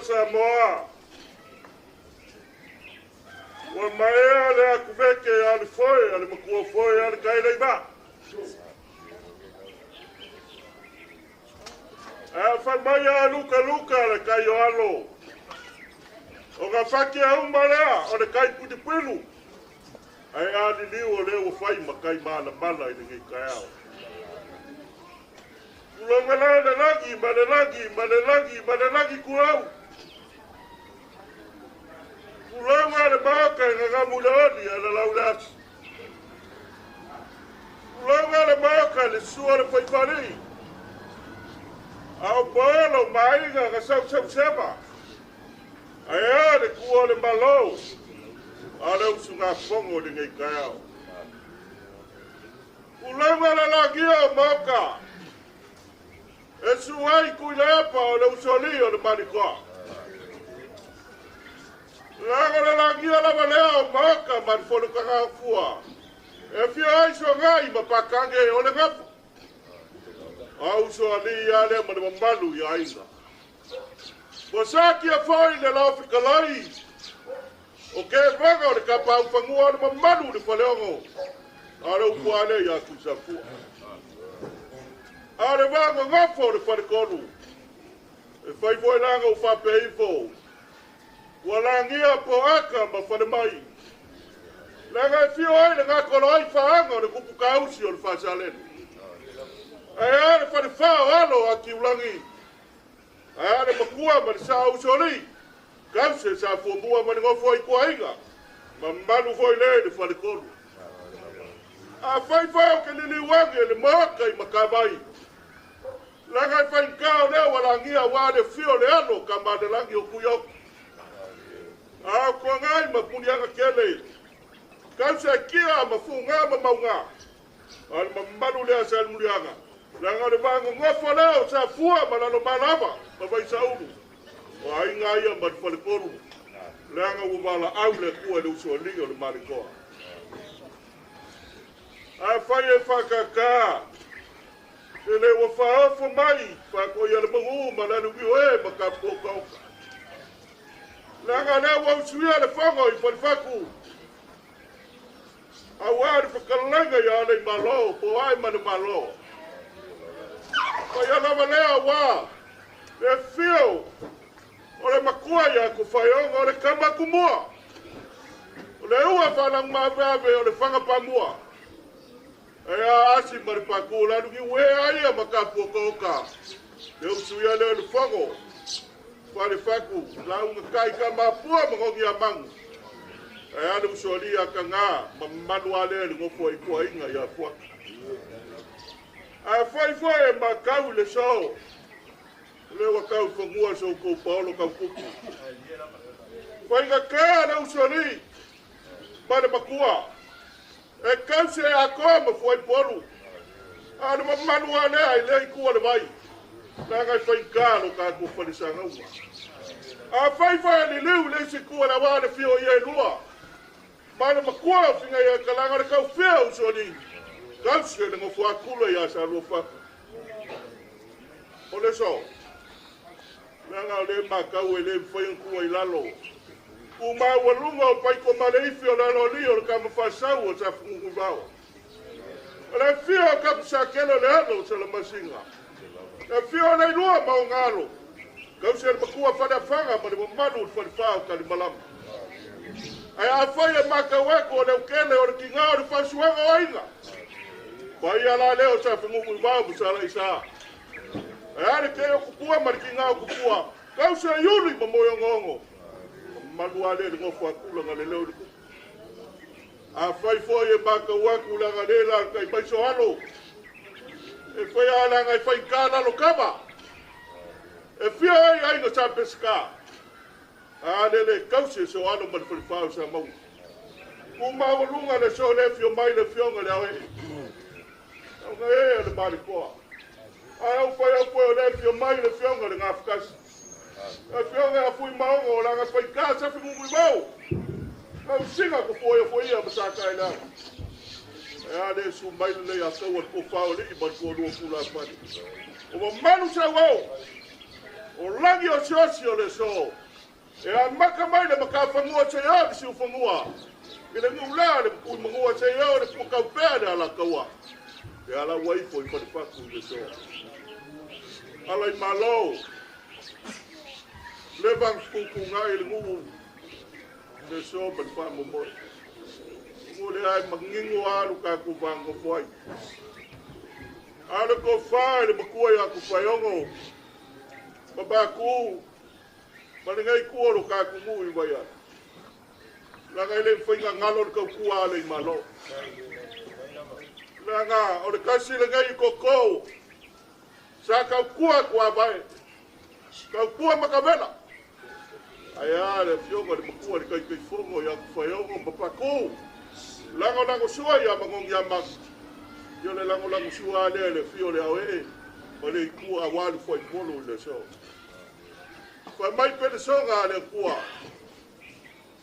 Samoa. Wa mai le akuveke ale foi, ale makua foi, ale kai le ba. Fa mai a luka le kai o alo. O ka faki a umalea, o le kai puti pelu. Ai a li liu o leo fai makai mana i le ngai kai au. Kulonga lagi kurau. Kulonga le maka i ngā mulaoni a la laulasi. Kulonga le maka le sua le whaipari. Au polo mainga ka sau sema. Ai a le kua le mālō. A le usugafono le ngai kai au. Kulonga le lagi o maka. E suai kui le epa o le usoli o le marikoa. Laga le langia lava lea o maka mani fono kakafua. E fia ai so ngai ma pakange o le ngapu. A usoli a le mani mamalu i ainga. Wasaki a fai le lau whikalai. O ke vanga o le kapa ufangua o le mamalu le faleongo. A le upuale i a kusafua. Ale vanga ngafo le wharekonu. E whai foi langa o whapeifo. Ua langia po aka ma whare mai. Langa e fio ai le ngā kolo ai whaanga o le kupu kausi o le whasalene. Ai ale whare whao alo a kiulangi. Ai ale makua ma le saa usoli. Kause sa fuambua ma le ngofo ai kuaiga. Ma malu foi le wharekonu. A whai whao ke lili wange le maka i makawai. Langa i whain kao leo walangia wale fio le ano ka madelangi o kuyoku. A kua ngai ma punianga kele. Kausa kia ma funga ma maunga. Al ma manu lea sa almurianga. Langa le vanga ngofo leo sa fua ma lalo malava. Ma vai sauru. O ai ngai a ma whalekoru. Langa uwala au le kua le uso linga le marikoa. A whai e whakaka. Ele wa whaafo mai, whako ia le mahu, ma lanu biho e, ma ka poka oka. Langa lea wa usuia le whango i whalifaku. A wāre whakalanga i ale i mālō, po ai manu mālō. Pa ia lava lea wā, le fio, o le makua ia ko whaionga, o le kamakumua. O le ua whanang mawave o le whangapamua. Ea asi maripaku lanu ki ue aia makapu oka. Le usuia leo le whango. Whare whaku, lau nga kai ka mapua mangongi a mangu. Ea le usoli a ka ngā, ma manua le ngofo i kua inga i a fuaka. A whai e makau le so. Le wakau whangua so kou paolo kau kuku. Whai nga kā le usoli, ma le makua. E kause e akoa ma fuai poru. Ano ma manua lea i lea i kua le vai. Nanga i whainkalo ka kua whanisanga ua. A whai ni liu le se kua na wane fio i e lua. Mana ma kua finga i a kalanga le kau fia usoni. Kause le ngofu akula i a sa lua whaka. O le so. Nanga le makau e le whainkua i lalo. Uma walunga o pai ko maleifi o lalo li o ka mafasau o sa fungu vao. Ole fio ka sakelo le alo sa la masinga. E fio le lua ma ngalo. Ka se le makua fada fanga ma le manu fa fa ka le malam. Ai a foi e maka weko le kele o ki nga o fa suanga o inga. Pai ala le o sa fungu vao sa la isa. Ai ale ke o kua ma ki nga o kua. Ka se yuli ma moyo ngongo. Manua le ngofo akula ngale leo le kupu. A whai foi e maka waku la ngale la kai pai so alo. E whai ala ngai whai kāna lo kama. E whia ai no sa peska. A lele kausi so alo man whai sa mau. Uma walunga le so le fio mai le fionga le awe. Au ngai e le marikoa. A au whai le fio mai le fionga le ngafkasi. A fionga a fui maonga o langa whai kāsa fi mungu i mau. Au singa ko foi a masaka i la. E a le su mai le a kaua ko whao li i man ko lua kula pani. O ma manu sa wau. O langi o siosi o le so. E a maka mai le makawhanua te ia le si uwhanua. I le ngula le pui mangua te ia le pukaupea le ala kaua. E ala waifo I whanipaku I le so. Ala I mālō. Le bang kuku ngai le ngu. Le so ban wha momoli. Ngu le ai mangingo alu ka kuvango fwai. Ala ko whai le makua ia ku whaiongo. Mabaku. Malingai kuoro ka kumu I wai ai. Langa ile whainga ngalo le kau kua ale I mālō. Langa o le kasi le ngai koko. Sa kau kua kua vai. Kau kua makavela. Ai le fionga le makua le kai fongo ia ku whaiongo mapaku. Lango sua ia mangongi ia mak. Yo le lango sua le fio le awe. Ma le kua awalu fwai polo le so. Fa mai pele songa le kua.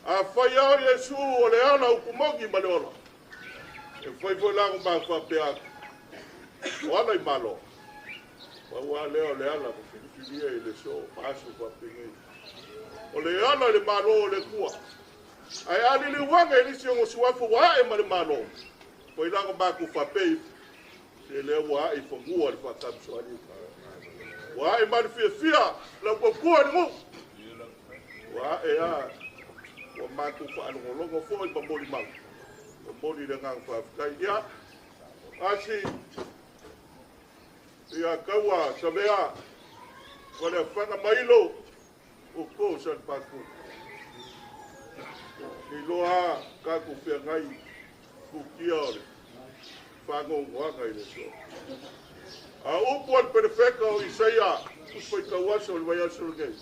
A fai au Yesu o le ana ukumogi ma le ola. E fai lango ma fa pea. O ana I mālō. Wa wa leo le ana ko filia I le so paso fa pingi. O le ana le mālō le kua. Ai ali le wanga I si o suafu wa e ma le mālō. Ko I lango ma ku fa pei. Se le wa I fongua le fa tamso ali. Wa e ma le fia la ko kua ni mo. Wa e a wa ma ku fa longo fo I Momoli mau. Momoli le ngang fa kai ia. Asi ia kaua sabea. Wa le fanga mailo. O ko san paku. I loa ka ku fia ngai. Ku kia ole. Fango wanga I le so. A upuan perfecto o Isaia. Foi kawaso le vai aso le gai.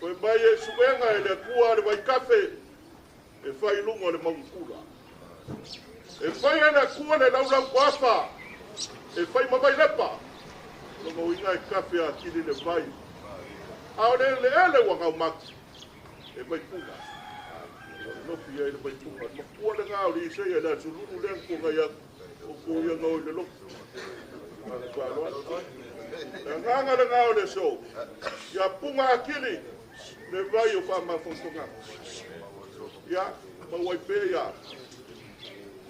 Foi mai e suenga e le kua le vai kafe. E fai lungo le maukula. E fai ana kua le laulau kuafa. E fai mawai lepa. Longo inga e kafe a kili le vai. Ao le ele wanga maki. E vai kuna. No pia ele vai kuna. Ma kua le ngao le Isaia le asulunu le kunga ia. O kuia ngau le loko. Nganga le ngao le so. Ia punga akili. Le vai o wha mafontonga. Ia, mawai pe ia.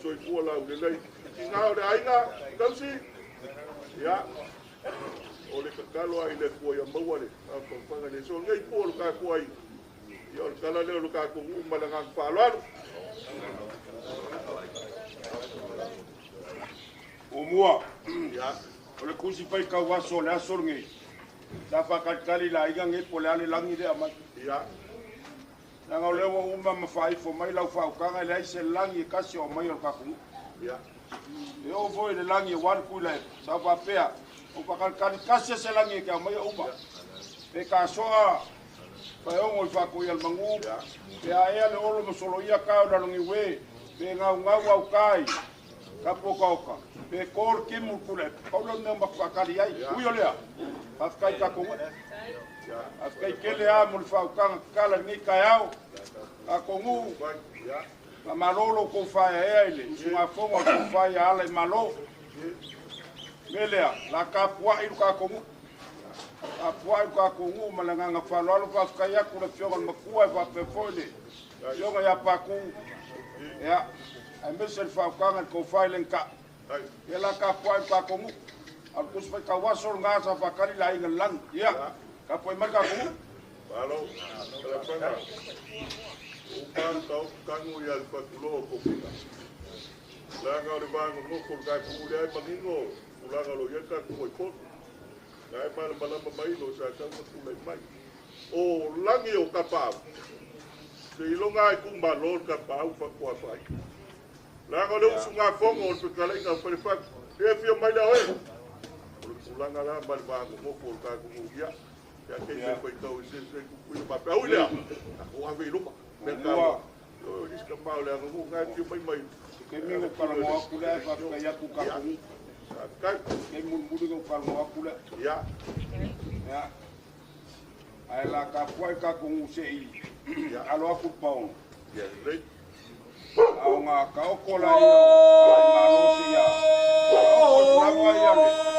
So I kua lau le lei. I ngao le ainga, kausi. Ia. O le kakalo ai le kua ia mawale. A whanga le so. Ngai kua luka kua ai. Ia o le kala leo luka kua nguma le ngang whaaloanu. O mua, o le kusi pai kau aso le aso ngi. Ta whakatkali la inga ngi po le ale langi de amai. Nanga o lewa uma mawhai fo mai lau whaukanga le aise langi kasi o mai o kakungu. E o voi le langi e wan kui lai, sa whapea. O whakatkali kasi se langi ke o mai o uma. Pe ka soa, pai ongo I whakui al mangu. Pe a ea le olo masolo ia kao nanongi we. Pe ngau ngau au kai. Kapoka oka. Pe kor kimu kule. Paula ne mafakari ai. Uyo lea. Afkai ka kongo. Afkai kele a mul faukanga kala ni kayao. A kongo. Ma malolo ko faya ele. Uma fonga ko faya ala malo. Melea la kapua ilu ka kongo. Kapua ilu ka kongo malanga falalo fa kaya ku le fionga makua fa pefole. Fionga ya paku. Ya. Ai mesel faukanga ko faya lenka. Ela ka poi ka komu al kus pa ka wasol nga sa fakali la inga lang ya ka poi marka komu alo la panga o pan tau kangu ya fa kulo ko pita la nga le bango mo ko ka ku le ai pagingo ula nga lo ya ka ko ko ngai pa la mai lo sa ka ko le mai o langi o ka pa se ilonga ku ma lo ka pa u fa ko fa la nga le usugafono o kala inga fa fa e fio mai la e o langa la mal bango mo ko ka ku ya ya ke ko to se ku pa pa u le o ave lupa mercado yo dis ka pa le ngo nga fio mai ke mi ko kala mo ku le fa ka ya ku ka ku ka ke mun bulu ko kala mo ku le ya ai la ka poi ka ku se I alo ku pau ya re Aunga ka okola ia, ai malo sia. O la vai ale.